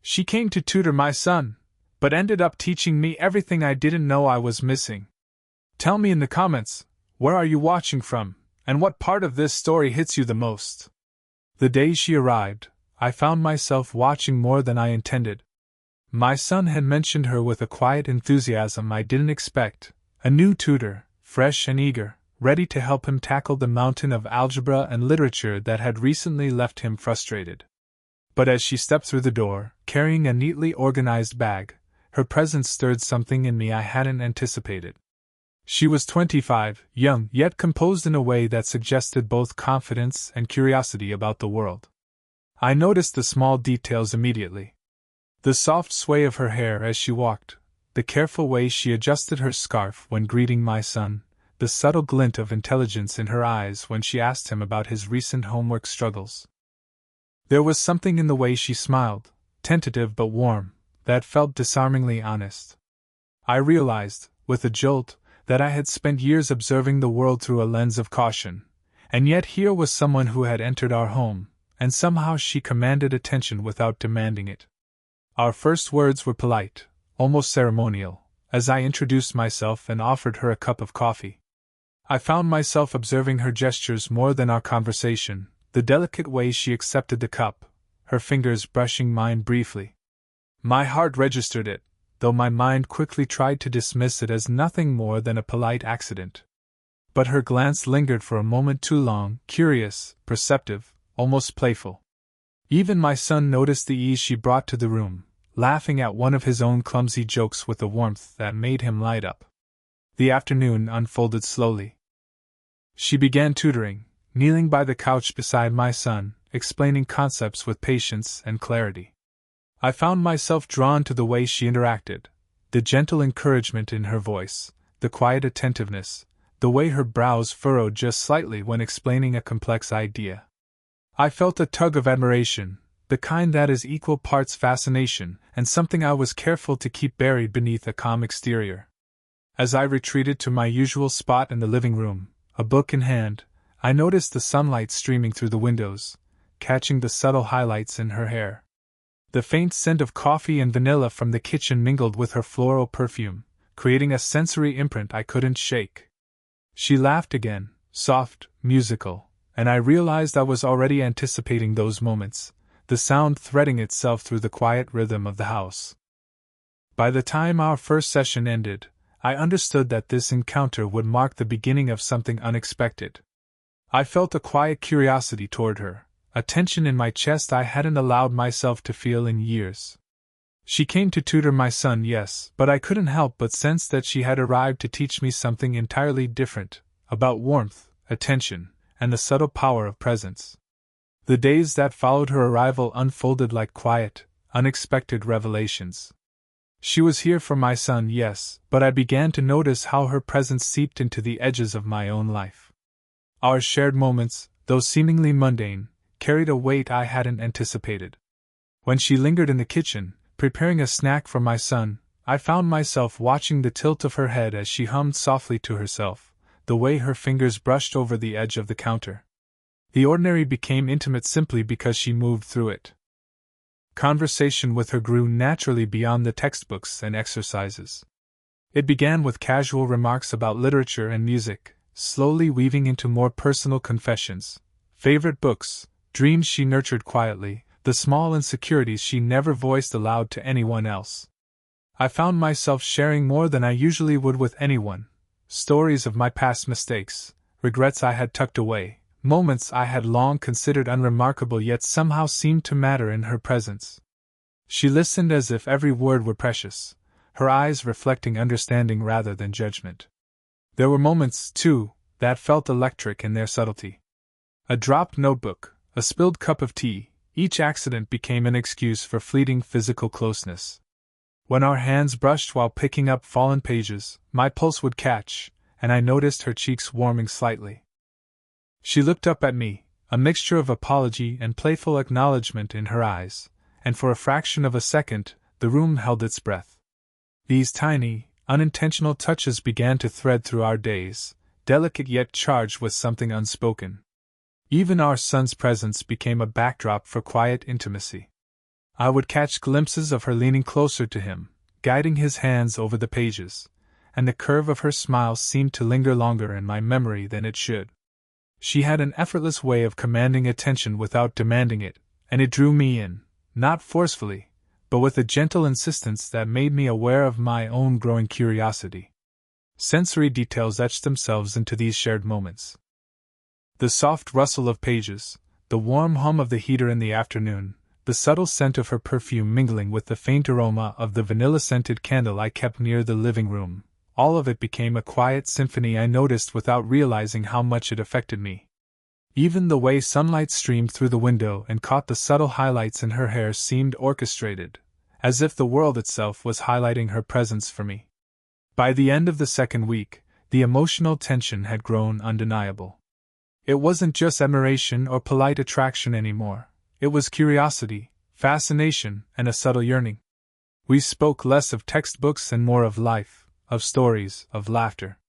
She came to tutor my son, but ended up teaching me everything I didn't know I was missing. Tell me in the comments, where are you watching from, and what part of this story hits you the most? The day she arrived, I found myself watching more than I intended. My son had mentioned her with a quiet enthusiasm I didn't expect, a new tutor, fresh and eager, ready to help him tackle the mountain of algebra and literature that had recently left him frustrated. But as she stepped through the door, carrying a neatly organized bag, her presence stirred something in me I hadn't anticipated. She was 25, young, yet composed in a way that suggested both confidence and curiosity about the world. I noticed the small details immediately. The soft sway of her hair as she walked, the careful way she adjusted her scarf when greeting my son, the subtle glint of intelligence in her eyes when she asked him about his recent homework struggles. There was something in the way she smiled, tentative but warm, that felt disarmingly honest. I realized, with a jolt, that I had spent years observing the world through a lens of caution, and yet here was someone who had entered our home, and somehow she commanded attention without demanding it. Our first words were polite, almost ceremonial, as I introduced myself and offered her a cup of coffee. I found myself observing her gestures more than our conversation, the delicate way she accepted the cup, her fingers brushing mine briefly. My heart registered it, though my mind quickly tried to dismiss it as nothing more than a polite accident. But her glance lingered for a moment too long, curious, perceptive, almost playful. Even my son noticed the ease she brought to the room, laughing at one of his own clumsy jokes with a warmth that made him light up. The afternoon unfolded slowly. She began tutoring, kneeling by the couch beside my son, explaining concepts with patience and clarity. I found myself drawn to the way she interacted, the gentle encouragement in her voice, the quiet attentiveness, the way her brows furrowed just slightly when explaining a complex idea. I felt a tug of admiration, the kind that is equal parts fascination and something I was careful to keep buried beneath a calm exterior. As I retreated to my usual spot in the living room, a book in hand, I noticed the sunlight streaming through the windows, catching the subtle highlights in her hair. The faint scent of coffee and vanilla from the kitchen mingled with her floral perfume, creating a sensory imprint I couldn't shake. She laughed again, soft, musical, and I realized I was already anticipating those moments, the sound threading itself through the quiet rhythm of the house. By the time our first session ended, I understood that this encounter would mark the beginning of something unexpected. I felt a quiet curiosity toward her, a tension in my chest I hadn't allowed myself to feel in years. She came to tutor my son, yes, but I couldn't help but sense that she had arrived to teach me something entirely different, about warmth, attention, and the subtle power of presence. The days that followed her arrival unfolded like quiet, unexpected revelations. She was here for my son, yes, but I began to notice how her presence seeped into the edges of my own life. Our shared moments, though seemingly mundane, carried a weight I hadn't anticipated. When she lingered in the kitchen, preparing a snack for my son, I found myself watching the tilt of her head as she hummed softly to herself, the way her fingers brushed over the edge of the counter. The ordinary became intimate simply because she moved through it. Conversation with her grew naturally beyond the textbooks and exercises. It began with casual remarks about literature and music, slowly weaving into more personal confessions, favorite books, dreams she nurtured quietly, the small insecurities she never voiced aloud to anyone else. I found myself sharing more than I usually would with anyone, stories of my past mistakes, regrets I had tucked away, moments I had long considered unremarkable yet somehow seemed to matter in her presence. She listened as if every word were precious, her eyes reflecting understanding rather than judgment. There were moments, too, that felt electric in their subtlety. A dropped notebook, a spilled cup of tea, each accident became an excuse for fleeting physical closeness. When our hands brushed while picking up fallen pages, my pulse would catch, and I noticed her cheeks warming slightly. She looked up at me, a mixture of apology and playful acknowledgement in her eyes, and for a fraction of a second, the room held its breath. These tiny, unintentional touches began to thread through our days, delicate yet charged with something unspoken. Even our son's presence became a backdrop for quiet intimacy. I would catch glimpses of her leaning closer to him, guiding his hands over the pages, and the curve of her smile seemed to linger longer in my memory than it should. She had an effortless way of commanding attention without demanding it, and it drew me in, not forcefully, but with a gentle insistence that made me aware of my own growing curiosity. Sensory details etched themselves into these shared moments. The soft rustle of pages, the warm hum of the heater in the afternoon, the subtle scent of her perfume mingling with the faint aroma of the vanilla-scented candle I kept near the living room, all of it became a quiet symphony I noticed without realizing how much it affected me. Even the way sunlight streamed through the window and caught the subtle highlights in her hair seemed orchestrated, as if the world itself was highlighting her presence for me. By the end of the second week, the emotional tension had grown undeniable. It wasn't just admiration or polite attraction anymore. It was curiosity, fascination, and a subtle yearning. We spoke less of textbooks and more of life, of stories, of laughter.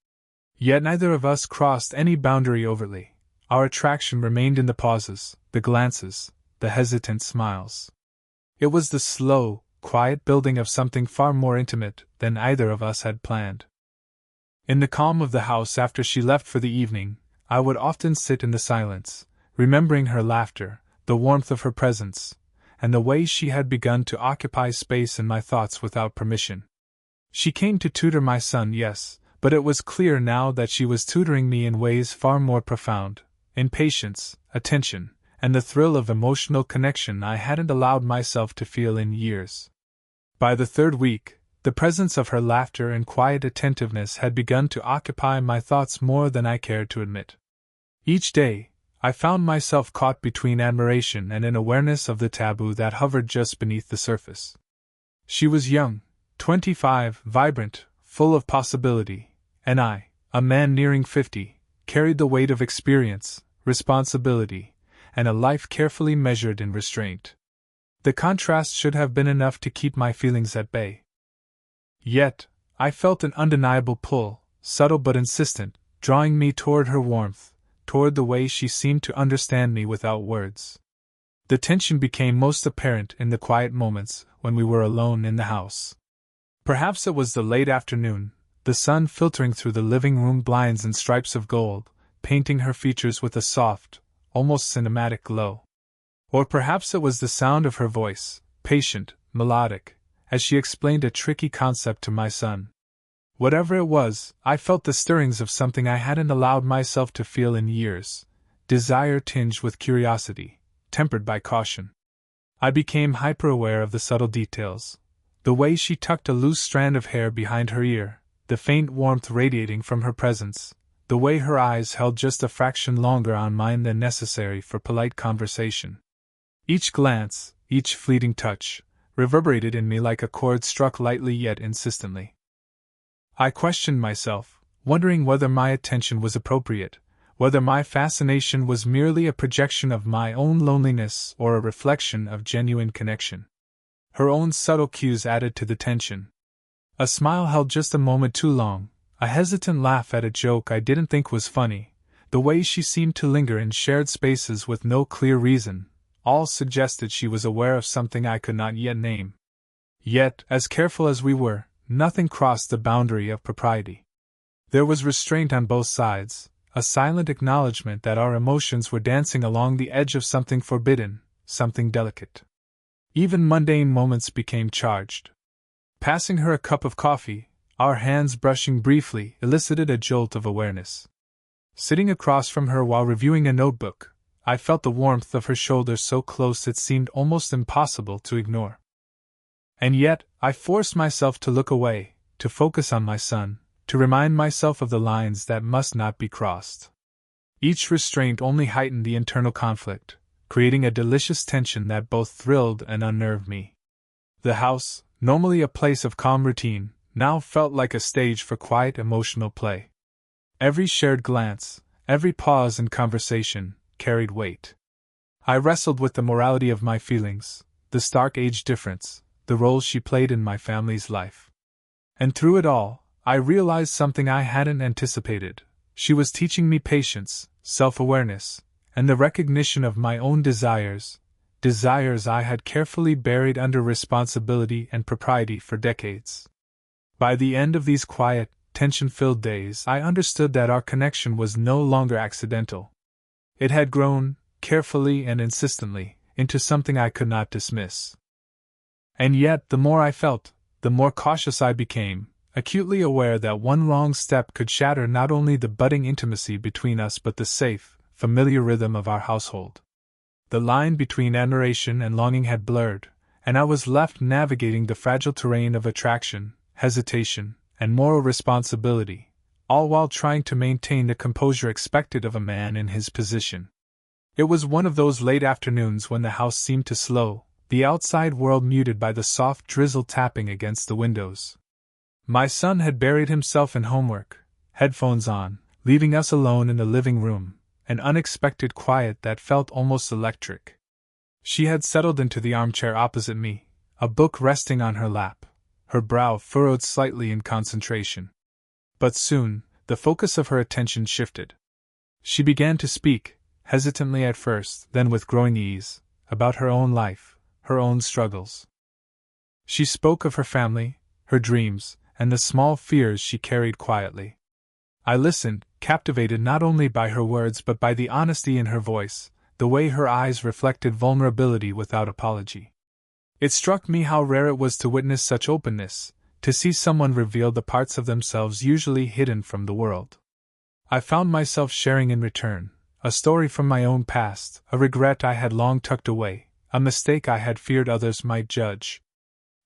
Yet neither of us crossed any boundary overtly. Our attraction remained in the pauses, the glances, the hesitant smiles. It was the slow, quiet building of something far more intimate than either of us had planned. In the calm of the house after she left for the evening, I would often sit in the silence, remembering her laughter, the warmth of her presence, and the way she had begun to occupy space in my thoughts without permission. She came to tutor my son, yes, but it was clear now that she was tutoring me in ways far more profound, in patience, attention, and the thrill of emotional connection I hadn't allowed myself to feel in years. By the third week, the presence of her laughter and quiet attentiveness had begun to occupy my thoughts more than I cared to admit. Each day, I found myself caught between admiration and an awareness of the taboo that hovered just beneath the surface. She was young, 25, vibrant, full of possibility, and I, a man nearing 50, carried the weight of experience, responsibility, and a life carefully measured in restraint. The contrast should have been enough to keep my feelings at bay. Yet, I felt an undeniable pull, subtle but insistent, drawing me toward her warmth, toward the way she seemed to understand me without words. The tension became most apparent in the quiet moments when we were alone in the house. Perhaps it was the late afternoon, the sun filtering through the living room blinds in stripes of gold, painting her features with a soft, almost cinematic glow. Or perhaps it was the sound of her voice, patient, melodic, as she explained a tricky concept to my son. Whatever it was, I felt the stirrings of something I hadn't allowed myself to feel in years, desire tinged with curiosity, tempered by caution. I became hyper-aware of the subtle details, the way she tucked a loose strand of hair behind her ear, the faint warmth radiating from her presence, the way her eyes held just a fraction longer on mine than necessary for polite conversation. Each glance, each fleeting touch, reverberated in me like a chord struck lightly yet insistently. I questioned myself, wondering whether my attention was appropriate, whether my fascination was merely a projection of my own loneliness or a reflection of genuine connection. Her own subtle cues added to the tension. A smile held just a moment too long, a hesitant laugh at a joke I didn't think was funny, the way she seemed to linger in shared spaces with no clear reason, all suggested she was aware of something I could not yet name. Yet, as careful as we were, nothing crossed the boundary of propriety. There was restraint on both sides, a silent acknowledgement that our emotions were dancing along the edge of something forbidden, something delicate. Even mundane moments became charged. Passing her a cup of coffee, our hands brushing briefly, elicited a jolt of awareness. Sitting across from her while reviewing a notebook, I felt the warmth of her shoulder so close it seemed almost impossible to ignore. And yet, I forced myself to look away, to focus on my son, to remind myself of the lines that must not be crossed. Each restraint only heightened the internal conflict, creating a delicious tension that both thrilled and unnerved me. The house, normally a place of calm routine, now felt like a stage for quiet emotional play. Every shared glance, every pause in conversation, carried weight. I wrestled with the morality of my feelings, the stark age difference, the role she played in my family's life. And through it all, I realized something I hadn't anticipated. She was teaching me patience, self-awareness, and the recognition of my own desires, desires I had carefully buried under responsibility and propriety for decades. By the end of these quiet, tension-filled days, I understood that our connection was no longer accidental. It had grown, carefully and insistently, into something I could not dismiss. And yet, the more I felt, the more cautious I became, acutely aware that one wrong step could shatter not only the budding intimacy between us but the safe, familiar rhythm of our household. The line between admiration and longing had blurred, and I was left navigating the fragile terrain of attraction, hesitation, and moral responsibility, all while trying to maintain the composure expected of a man in his position. It was one of those late afternoons when the house seemed to slow, the outside world muted by the soft drizzle tapping against the windows. My son had buried himself in homework, headphones on, leaving us alone in the living room, an unexpected quiet that felt almost electric. She had settled into the armchair opposite me, a book resting on her lap, her brow furrowed slightly in concentration. But soon, the focus of her attention shifted. She began to speak, hesitantly at first, then with growing ease, about her own life, her own struggles. She spoke of her family, her dreams, and the small fears she carried quietly. I listened, captivated not only by her words but by the honesty in her voice, the way her eyes reflected vulnerability without apology. It struck me how rare it was to witness such openness, to see someone reveal the parts of themselves usually hidden from the world. I found myself sharing in return, a story from my own past, a regret I had long tucked away, a mistake I had feared others might judge.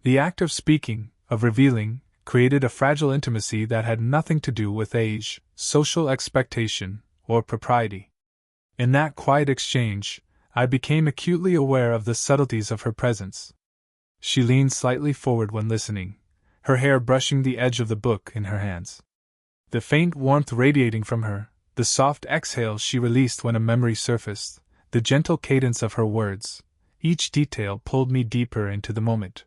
The act of speaking, of revealing, created a fragile intimacy that had nothing to do with age, social expectation, or propriety. In that quiet exchange, I became acutely aware of the subtleties of her presence. She leaned slightly forward when listening, her hair brushing the edge of the book in her hands. The faint warmth radiating from her, the soft exhales she released when a memory surfaced, the gentle cadence of her words, each detail pulled me deeper into the moment.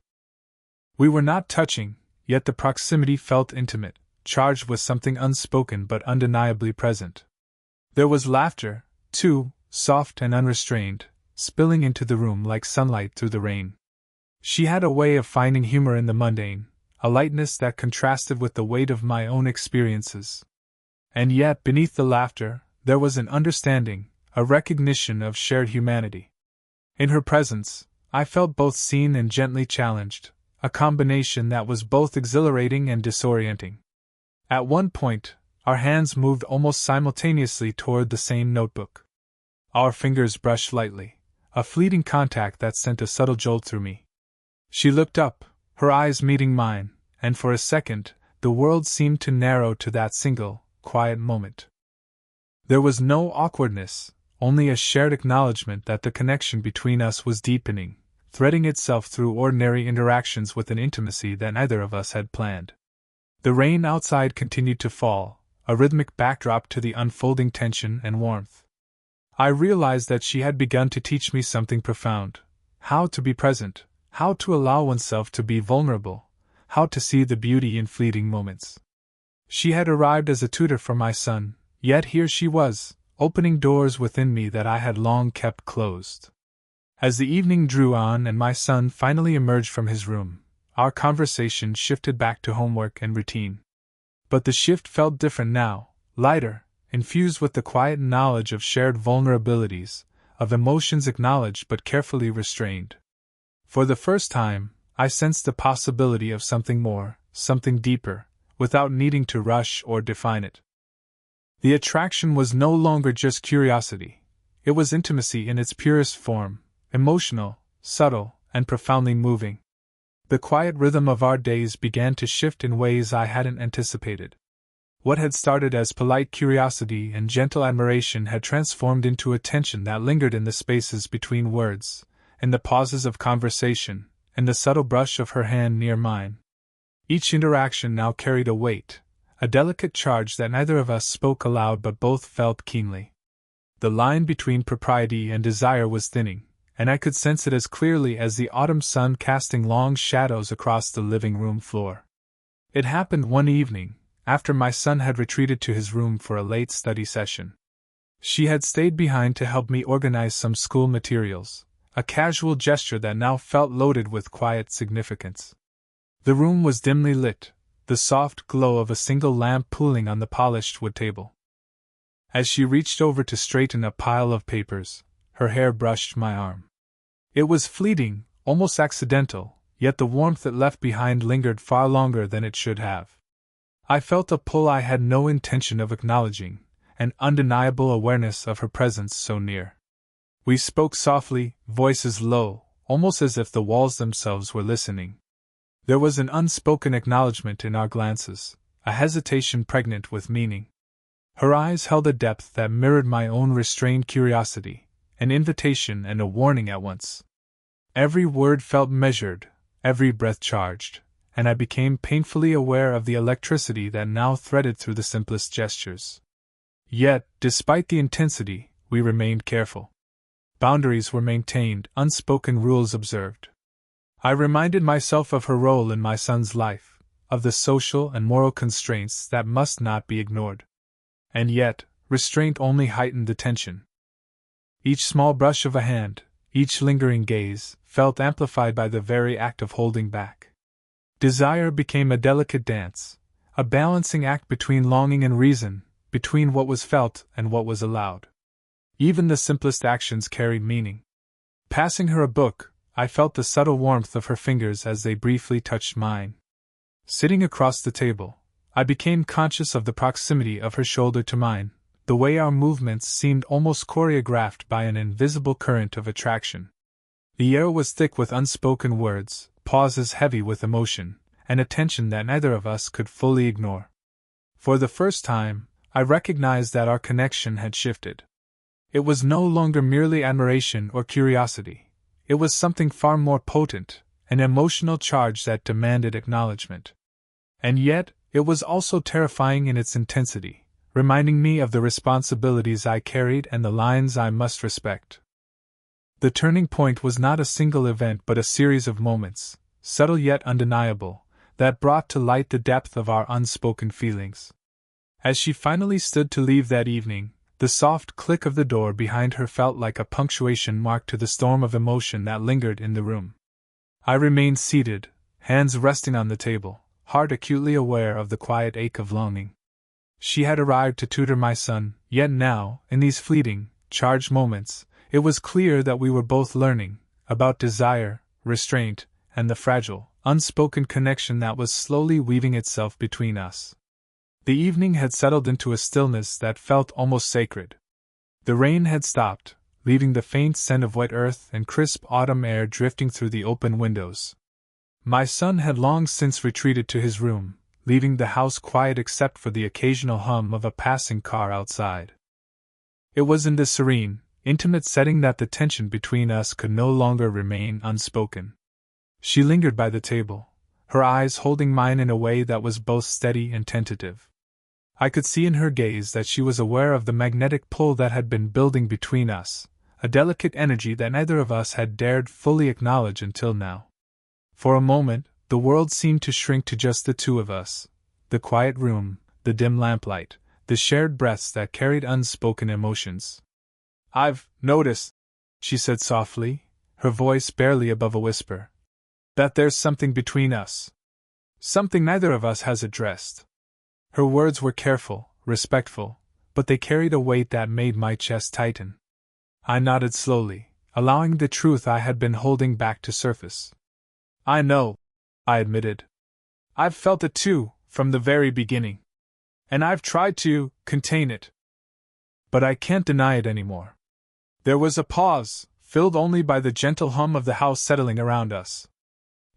We were not touching, yet the proximity felt intimate, charged with something unspoken but undeniably present. There was laughter, too, soft and unrestrained, spilling into the room like sunlight through the rain. She had a way of finding humor in the mundane, a lightness that contrasted with the weight of my own experiences. And yet, beneath the laughter, there was an understanding, a recognition of shared humanity. In her presence, I felt both seen and gently challenged, a combination that was both exhilarating and disorienting. At one point, our hands moved almost simultaneously toward the same notebook. Our fingers brushed lightly, a fleeting contact that sent a subtle jolt through me. She looked up, her eyes meeting mine, and for a second, the world seemed to narrow to that single, quiet moment. There was no awkwardness, only a shared acknowledgement that the connection between us was deepening, threading itself through ordinary interactions with an intimacy that neither of us had planned. The rain outside continued to fall, a rhythmic backdrop to the unfolding tension and warmth. I realized that she had begun to teach me something profound: how to be present, how to allow oneself to be vulnerable, how to see the beauty in fleeting moments. She had arrived as a tutor for my son, yet here she was, opening doors within me that I had long kept closed. As the evening drew on and my son finally emerged from his room, our conversation shifted back to homework and routine. But the shift felt different now, lighter, infused with the quiet knowledge of shared vulnerabilities, of emotions acknowledged but carefully restrained. For the first time, I sensed the possibility of something more, something deeper, without needing to rush or define it. The attraction was no longer just curiosity, it was intimacy in its purest form, emotional, subtle, and profoundly moving. The quiet rhythm of our days began to shift in ways I hadn't anticipated. What had started as polite curiosity and gentle admiration had transformed into a tension that lingered in the spaces between words, in the pauses of conversation, in the subtle brush of her hand near mine. Each interaction now carried a weight, a delicate charge that neither of us spoke aloud but both felt keenly. The line between propriety and desire was thinning, and I could sense it as clearly as the autumn sun casting long shadows across the living room floor. It happened one evening, after my son had retreated to his room for a late study session. She had stayed behind to help me organize some school materials, a casual gesture that now felt loaded with quiet significance. The room was dimly lit, the soft glow of a single lamp pooling on the polished wood table. As she reached over to straighten a pile of papers, her hair brushed my arm. It was fleeting, almost accidental, yet the warmth it left behind lingered far longer than it should have. I felt a pull I had no intention of acknowledging, an undeniable awareness of her presence so near. We spoke softly, voices low, almost as if the walls themselves were listening. There was an unspoken acknowledgement in our glances, a hesitation pregnant with meaning. Her eyes held a depth that mirrored my own restrained curiosity, an invitation and a warning at once. Every word felt measured, every breath charged, and I became painfully aware of the electricity that now threaded through the simplest gestures. Yet, despite the intensity, we remained careful. Boundaries were maintained, unspoken rules observed. I reminded myself of her role in my son's life, of the social and moral constraints that must not be ignored. And yet, restraint only heightened the tension. Each small brush of a hand, each lingering gaze, felt amplified by the very act of holding back. Desire became a delicate dance, a balancing act between longing and reason, between what was felt and what was allowed. Even the simplest actions carried meaning. Passing her a book, I felt the subtle warmth of her fingers as they briefly touched mine. Sitting across the table, I became conscious of the proximity of her shoulder to mine, the way our movements seemed almost choreographed by an invisible current of attraction. The air was thick with unspoken words, pauses heavy with emotion, and a tension that neither of us could fully ignore. For the first time, I recognized that our connection had shifted. It was no longer merely admiration or curiosity. It was something far more potent, an emotional charge that demanded acknowledgement. And yet, it was also terrifying in its intensity, reminding me of the responsibilities I carried and the lines I must respect. The turning point was not a single event but a series of moments, subtle yet undeniable, that brought to light the depth of our unspoken feelings. As she finally stood to leave that evening, the soft click of the door behind her felt like a punctuation mark to the storm of emotion that lingered in the room. I remained seated, hands resting on the table, heart acutely aware of the quiet ache of longing. She had arrived to tutor my son, yet now, in these fleeting, charged moments, it was clear that we were both learning about desire, restraint, and the fragile, unspoken connection that was slowly weaving itself between us. The evening had settled into a stillness that felt almost sacred. The rain had stopped, leaving the faint scent of wet earth and crisp autumn air drifting through the open windows. My son had long since retreated to his room, leaving the house quiet except for the occasional hum of a passing car outside. It was in this serene, intimate setting that the tension between us could no longer remain unspoken. She lingered by the table, her eyes holding mine in a way that was both steady and tentative. I could see in her gaze that she was aware of the magnetic pull that had been building between us, a delicate energy that neither of us had dared fully acknowledge until now. For a moment, the world seemed to shrink to just the two of us, the quiet room, the dim lamplight, the shared breaths that carried unspoken emotions. "I've noticed," she said softly, her voice barely above a whisper, "that there's something between us. Something neither of us has addressed." Her words were careful, respectful, but they carried a weight that made my chest tighten. I nodded slowly, allowing the truth I had been holding back to surface. "I know," I admitted. "I've felt it too, from the very beginning. And I've tried to contain it. But I can't deny it anymore." There was a pause, filled only by the gentle hum of the house settling around us.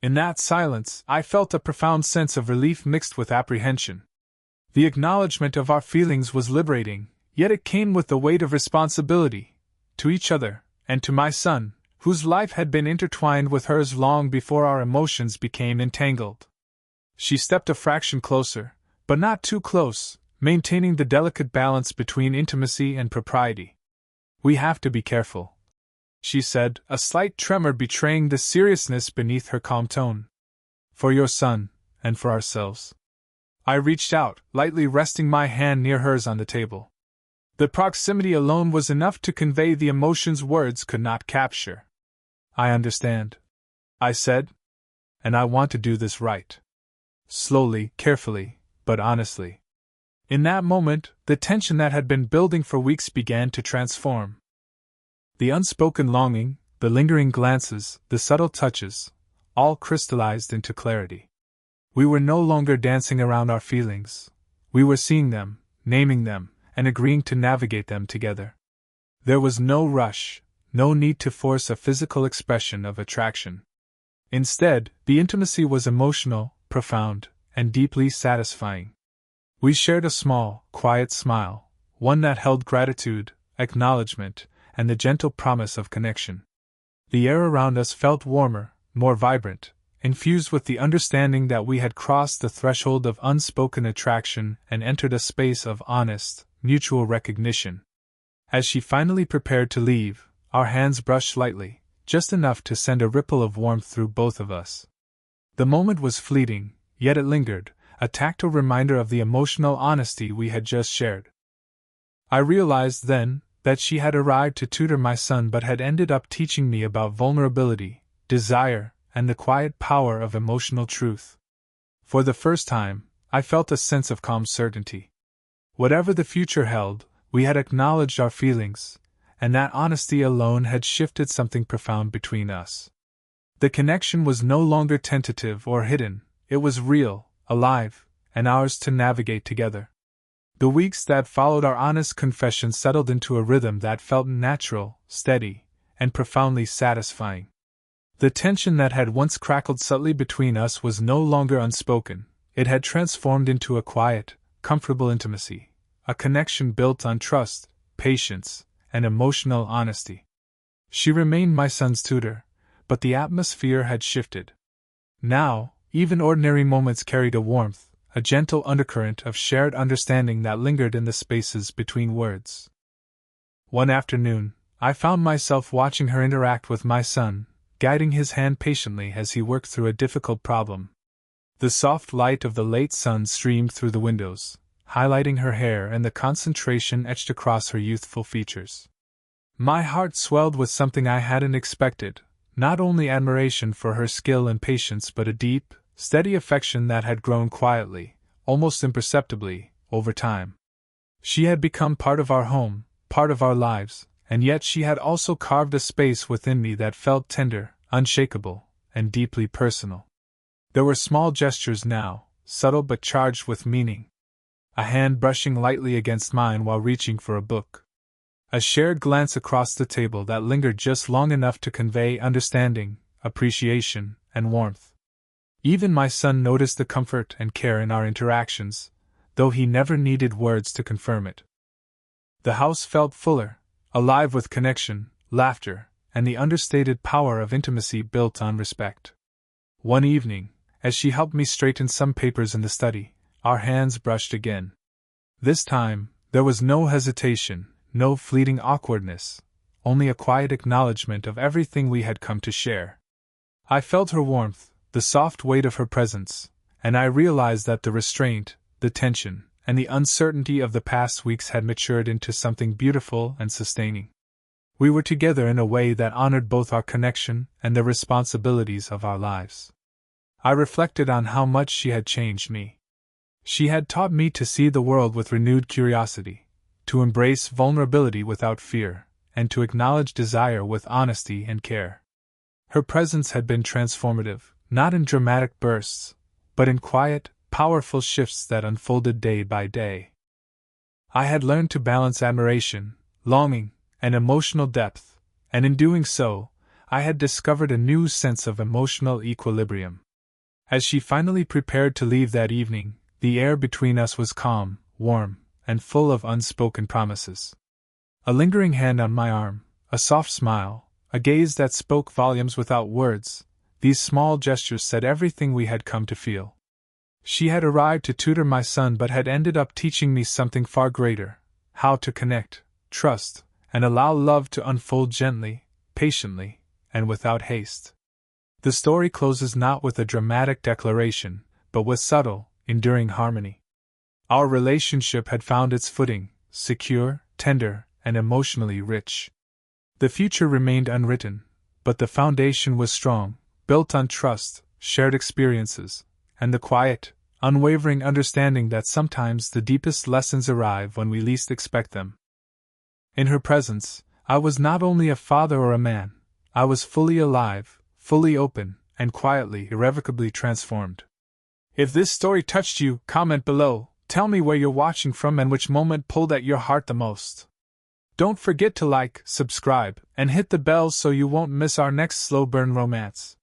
In that silence, I felt a profound sense of relief mixed with apprehension. The acknowledgement of our feelings was liberating, yet it came with the weight of responsibility, to each other, and to my son, whose life had been intertwined with hers long before our emotions became entangled. She stepped a fraction closer, but not too close, maintaining the delicate balance between intimacy and propriety. "We have to be careful," she said, a slight tremor betraying the seriousness beneath her calm tone. "For your son, and for ourselves." I reached out, lightly resting my hand near hers on the table. The proximity alone was enough to convey the emotions words could not capture. I understand, I said. And I want to do this right. Slowly, carefully, but honestly. In that moment, the tension that had been building for weeks began to transform. The unspoken longing, the lingering glances, the subtle touches, all crystallized into clarity. We were no longer dancing around our feelings. We were seeing them, naming them, and agreeing to navigate them together. There was no rush, no need to force a physical expression of attraction. Instead, the intimacy was emotional, profound, and deeply satisfying. We shared a small, quiet smile, one that held gratitude, acknowledgement, and the gentle promise of connection. The air around us felt warmer, more vibrant, infused with the understanding that we had crossed the threshold of unspoken attraction and entered a space of honest, mutual recognition. As she finally prepared to leave, our hands brushed lightly, just enough to send a ripple of warmth through both of us. The moment was fleeting, yet it lingered, a tactile reminder of the emotional honesty we had just shared. I realized then that she had arrived to tutor my son but had ended up teaching me about vulnerability, desire, and the quiet power of emotional truth. For the first time, I felt a sense of calm certainty. Whatever the future held, we had acknowledged our feelings, and that honesty alone had shifted something profound between us. The connection was no longer tentative or hidden, it was real, alive, and ours to navigate together. The weeks that followed our honest confession settled into a rhythm that felt natural, steady, and profoundly satisfying. The tension that had once crackled subtly between us was no longer unspoken, it had transformed into a quiet, comfortable intimacy, a connection built on trust, patience, and emotional honesty. She remained my son's tutor, but the atmosphere had shifted. Now, even ordinary moments carried a warmth, a gentle undercurrent of shared understanding that lingered in the spaces between words. One afternoon, I found myself watching her interact with my son, guiding his hand patiently as he worked through a difficult problem. The soft light of the late sun streamed through the windows, highlighting her hair and the concentration etched across her youthful features. My heart swelled with something I hadn't expected, not only admiration for her skill and patience but a deep, steady affection that had grown quietly, almost imperceptibly, over time. She had become part of our home, part of our lives, and yet she had also carved a space within me that felt tender, unshakable, and deeply personal. There were small gestures now, subtle but charged with meaning. A hand brushing lightly against mine while reaching for a book. A shared glance across the table that lingered just long enough to convey understanding, appreciation, and warmth. Even my son noticed the comfort and care in our interactions, though he never needed words to confirm it. The house felt fuller, alive with connection, laughter, and the understated power of intimacy built on respect. One evening, as she helped me straighten some papers in the study, our hands brushed again. This time, there was no hesitation, no fleeting awkwardness, only a quiet acknowledgement of everything we had come to share. I felt her warmth, the soft weight of her presence, and I realized that the restraint, the tension, and the uncertainty of the past weeks had matured into something beautiful and sustaining. We were together in a way that honored both our connection and the responsibilities of our lives. I reflected on how much she had changed me. She had taught me to see the world with renewed curiosity, to embrace vulnerability without fear, and to acknowledge desire with honesty and care. Her presence had been transformative, not in dramatic bursts, but in quiet, powerful shifts that unfolded day by day. I had learned to balance admiration, longing, and emotional depth, and in doing so, I had discovered a new sense of emotional equilibrium. As she finally prepared to leave that evening, the air between us was calm, warm, and full of unspoken promises. A lingering hand on my arm, a soft smile, a gaze that spoke volumes without words, these small gestures said everything we had come to feel. She had arrived to tutor my son but had ended up teaching me something far greater: how to connect, trust, and allow love to unfold gently, patiently, and without haste. The story closes not with a dramatic declaration, but with subtle, enduring harmony. Our relationship had found its footing, secure, tender, and emotionally rich. The future remained unwritten, but the foundation was strong, built on trust, shared experiences, and the quiet, unwavering understanding that sometimes the deepest lessons arrive when we least expect them. In her presence, I was not only a father or a man, I was fully alive, fully open, and quietly, irrevocably transformed. If this story touched you, comment below, tell me where you're watching from and which moment pulled at your heart the most. Don't forget to like, subscribe, and hit the bell so you won't miss our next slow burn romance.